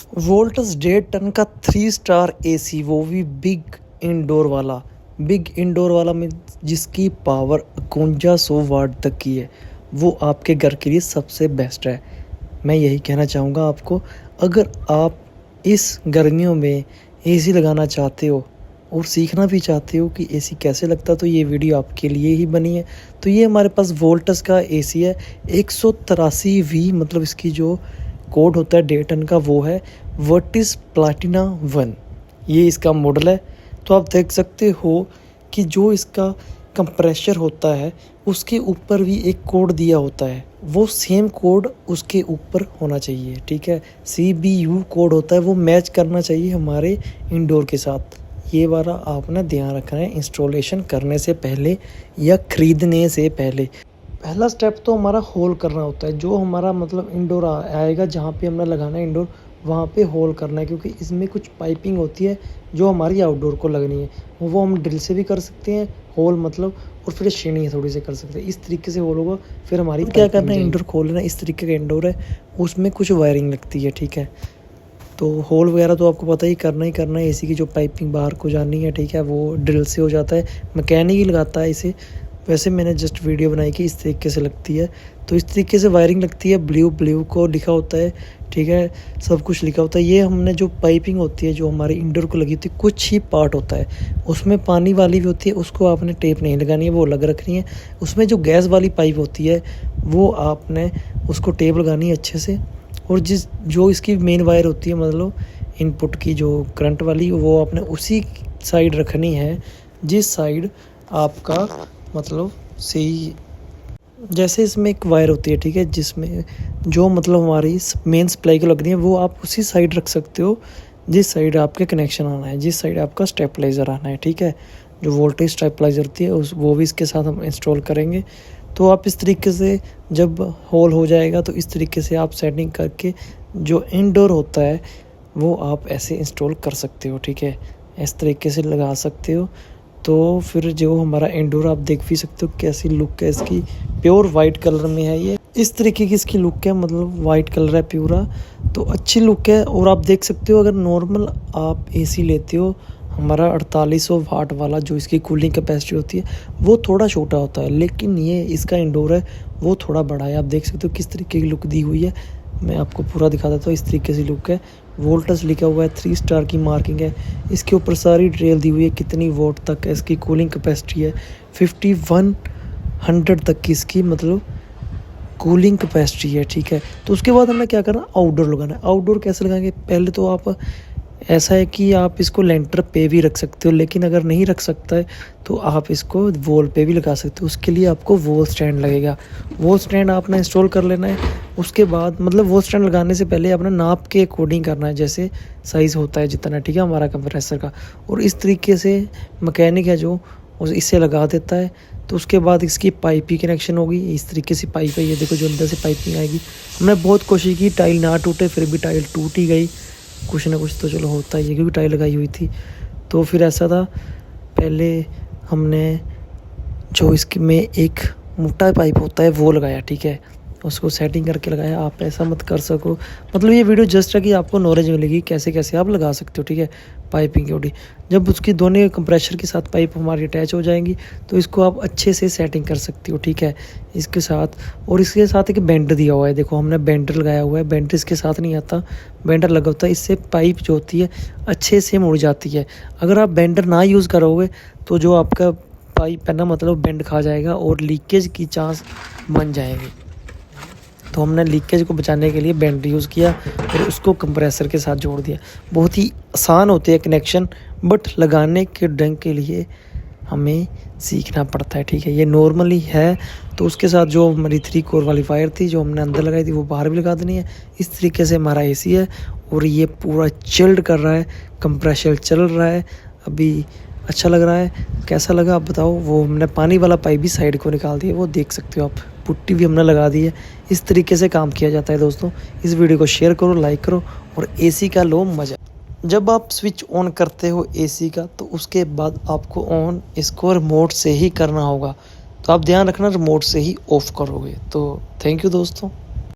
Volts 1.5 ton का 3 star AC, वो भी बिग इंडोर वाला में जिसकी पावर 5100 वाट तक की है, वो आपके घर के लिए सबसे बेस्ट है। मैं यही कहना चाहूँगा आपको, अगर आप इस गर्मियों में एसी लगाना चाहते हो और सीखना भी चाहते हो कि एसी कैसे लगता है, तो ये वीडियो आपके लिए ही बनी है। तो ये हमारे पास वोल्टस का एसी है 183V, मतलब इसकी जो कोड होता है 1.5 टन का, वो है वर्टिस प्लैटिना 1, ये इसका मॉडल है। तो आप देख सकते हो कि जो इसका कंप्रेशर होता है उसके ऊपर भी एक कोड दिया होता है, वो सेम कोड उसके ऊपर होना चाहिए, ठीक है। CBU कोड होता है, वो मैच करना चाहिए हमारे इंडोर के साथ। ये वाला आपने ध्यान रखना है इंस्टॉलेशन करने से पहले या ख़रीदने से पहले। पहला स्टेप तो हमारा होल करना होता है, जो हमारा मतलब इंडोर आएगा, जहाँ पे हमने लगाना है इंडोर, वहाँ पे होल करना है, क्योंकि इसमें कुछ पाइपिंग होती है जो हमारी आउटडोर को लगनी है। वो हम ड्रिल से भी कर सकते हैं होल, मतलब, और फिर छेनी थोड़ी से कर सकते हैं। इस तरीके से होल होगा, फिर हमारी क्या करना है, इंडोर खोलना है। इस तरीके का इंडोर है, उसमें कुछ वायरिंग लगती है, ठीक है। तो होल वगैरह तो आपको पता ही करना है। एसी की जो पाइपिंग बाहर को जानी है, ठीक है, वो ड्रिल से हो जाता है, मैकेनिक ही लगाता है इसे। वैसे मैंने जस्ट वीडियो बनाई कि इस तरीके से लगती है, तो इस तरीके से वायरिंग लगती है। ब्लू को लिखा होता है, ठीक है, सब कुछ लिखा होता है। ये हमने जो पाइपिंग होती है जो हमारे इंडोर को लगी होती है, कुछ ही पार्ट होता है उसमें, पानी वाली भी होती है, उसको आपने टेप नहीं लगानी है, वो अलग रखनी है। उसमें जो गैस वाली पाइप होती है वो आपने उसको टेप लगानी है अच्छे से। और जो इसकी मेन वायर होती है, मतलब इनपुट की जो करंट वाली, वो आपने उसी साइड रखनी है जिस साइड आपका मतलब सही, जैसे इसमें एक वायर होती है, ठीक है, जिसमें जो मतलब हमारी मेन सप्लाई को लगनी है, वो आप उसी साइड रख सकते हो जिस साइड आपके कनेक्शन आना है, जिस साइड आपका स्टेबलाइज़र आना है, ठीक है। जो वोल्टेज स्टेबलाइज़र होती है वो भी इसके साथ हम इंस्टॉल करेंगे। तो आप इस तरीके से जब होल हो जाएगा तो इस तरीके से आप सेटिंग करके जो इंडोर होता है वो आप ऐसे इंस्टॉल कर सकते हो, ठीक है, इस तरीके से लगा सकते हो। तो फिर जो हमारा इंडोर आप देख भी सकते हो कैसी लुक है इसकी, प्योर वाइट कलर में है ये, इस तरीके की इसकी लुक है, मतलब वाइट कलर है प्यूरा, तो अच्छी लुक है। और आप देख सकते हो अगर नॉर्मल आप एसी लेते हो, हमारा 4800 वाट वाला जो इसकी कूलिंग कैपेसिटी होती है वो थोड़ा छोटा होता है, लेकिन ये इसका इंडोर है वो थोड़ा बड़ा है। आप देख सकते हो किस तरीके की लुक दी हुई है, मैं आपको पूरा दिखा देता हूँ। इस तरीके से लुक है, वोल्टस लिखा हुआ है, 3 स्टार की मार्किंग है, इसके ऊपर सारी डिटेल दी हुई है, कितनी वोट तक है इसकी कूलिंग कैपेसिटी है, 5100 तक की इसकी मतलब कूलिंग कैपेसिटी है, ठीक है। तो उसके बाद हमें क्या करना, आउटडोर लगाना है। आउटडोर कैसे लगाएंगे, पहले तो आप ऐसा है कि आप इसको लेंटर पे भी रख सकते हो, लेकिन अगर नहीं रख सकता है तो आप इसको वॉल पे भी लगा सकते हो। उसके लिए आपको वॉल स्टैंड लगेगा, वॉल स्टैंड आपने इंस्टॉल कर लेना है। उसके बाद मतलब वॉल स्टैंड लगाने से पहले आपने नाप के अकॉर्डिंग करना है, जैसे साइज़ होता है जितना, ठीक है, हमारा कंप्रेसर का। और इस तरीके से मैकेनिक है जो इससे लगा देता है। तो उसके बाद इसकी पाइप की कनेक्शन होगी, इस तरीके से पाइप है, ये देखो जो अंदर से पाइपिंग आएगी। हमने बहुत कोशिश की टाइल ना टूटे, फिर भी टाइल टूट ही गई। कुछ ना कुछ तो चलो होता ही है, क्योंकि टाइल लगाई हुई थी। तो फिर ऐसा था, पहले हमने जो इसके में एक मोटा पाइप होता है वो लगाया, ठीक है, उसको सेटिंग करके लगाया। आप ऐसा मत कर सको, मतलब ये वीडियो जस्ट है कि आपको नॉलेज मिलेगी कैसे कैसे आप लगा सकते हो, ठीक है, पाइपिंग की ओडी। जब उसकी दोनों कंप्रेशर के साथ पाइप हमारी अटैच हो जाएंगी तो इसको आप अच्छे से सेटिंग कर सकते हो, ठीक है, इसके साथ। और इसके साथ एक बेंडर दिया हुआ है, देखो हमने बेंडर लगाया हुआ है, बेंडर इसके साथ नहीं आता, बेंडर लगा होता है, इससे पाइप जो होती है अच्छे से मुड़ जाती है। अगर आप बेंडर ना यूज़ करोगे तो जो आपका पाइप है ना, मतलब बेंड खा जाएगा और लीकेज की चांस बन जाएगी। तो हमने लीकेज को बचाने के लिए बेंड यूज़ किया और उसको कंप्रेसर के साथ जोड़ दिया। बहुत ही आसान होते हैं कनेक्शन, बट लगाने के ढंग के लिए हमें सीखना पड़ता है, ठीक है। ये नॉर्मली है, तो उसके साथ जो हमारी 3 कोर वाली वायर थी जो हमने अंदर लगाई थी वो बाहर भी लगा देनी है। इस तरीके से हमारा एसी है और ये पूरा चिल्ड कर रहा है, कंप्रेसर चल रहा है अभी। अच्छा लग रहा है, कैसा लगा आप बताओ। वो हमने पानी वाला पाइप भी साइड को निकाल दिया, वो देख सकते हो आप, पुट्टी भी हमने लगा दी है। इस तरीके से काम किया जाता है दोस्तों। इस वीडियो को शेयर करो, लाइक करो और एसी का लो मज़ा। जब आप स्विच ऑन करते हो एसी का, तो उसके बाद आपको ऑन इसको रिमोट से ही करना होगा, तो आप ध्यान रखना रिमोट से ही ऑफ करोगे। तो थैंक यू दोस्तों।